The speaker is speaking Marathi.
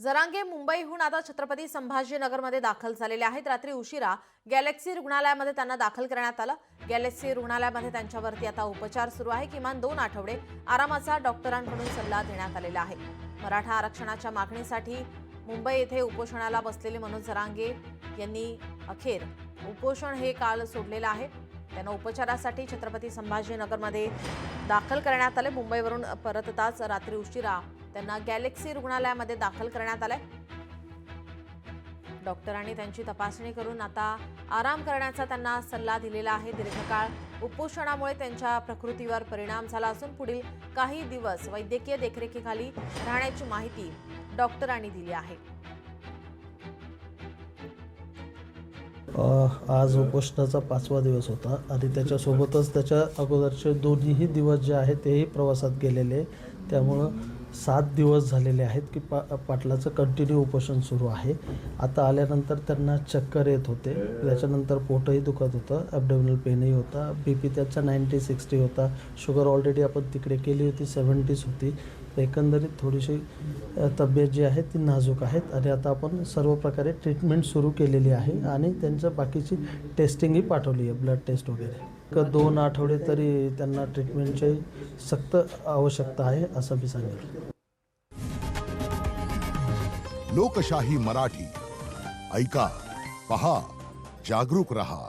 जरांगे मुंबईहून आता छत्रपती संभाजीनगरमध्ये दाखल झालेले आहेत। रात्री उशिरा गॅलेक्सी रुग्णालयामध्ये त्यांना दाखल करण्यात आलं। गॅलेक्सी रुग्णालयामध्ये त्यांच्यावरती आता उपचार सुरू आहे। किमान 2 आठवडे आरामाचा डॉक्टरांकडून सल्ला देण्यात आलेला आहे। मराठा आरक्षणाच्या मागणीसाठी मुंबई येथे उपोषणाला बसलेले मनोज जरांगे यांनी अखेर उपोषण हे काल सोडलेलं आहे। त्यांना उपचारासाठी छत्रपती संभाजीनगरमध्ये दाखल करण्यात आले। मुंबईवरून परतताच रात्री उशिरा त्यांना गॅलेक्सी रुग्णालयामध्ये दाखल करण्यात आले। डॉक्टरांनी त्यांची तपासणी करून आता आराम करण्याचा त्यांना सल्ला दिलेला आहे। दीर्घकाळ उपोषणामुळे त्यांच्या प्रकृतीवर परिणाम झाला असून पुढील काही दिवस वैद्यकीय देखरेखीखाली राहण्याची माहिती डॉक्टरांनी दिली आहे। आज उपोषणाचा 5वा दिवस होता आणि त्याच्यासोबतच त्याच्या अगोदरचे दोन्हीही दिवस जे आहेत तेही प्रवासात गेलेले, त्यामुळं 7 दिवस झालेले आहेत की पाटलाचं कंटिन्यू उपोषण सुरू आहे। आता आल्यानंतर त्यांना चक्कर येत होते, त्याच्यानंतर पोटही दुखत होतं, ॲबडोमिनल पेनही होता, BP त्याचा 90-60 होता, शुगर ऑलरेडी आपण तिकडे केली होती 70s होती। एकंदरीत थोडीशी तब्येत जी आहे ती नाजूक आहेत आणि आता आपण सर्व प्रकारे ट्रीटमेंट सुरू केलेली आहे आणि त्यांचं बाकीची टेस्टिंगही पाठवली आहे, ब्लड टेस्ट वगैरे। 2 आठवडे तरी त्यांना ट्रीटमेंटची सक्त आवश्यकता आहे असं मी सांगितलं। लोकशाही मराठी ऐका, पहा, जागरूक रहा।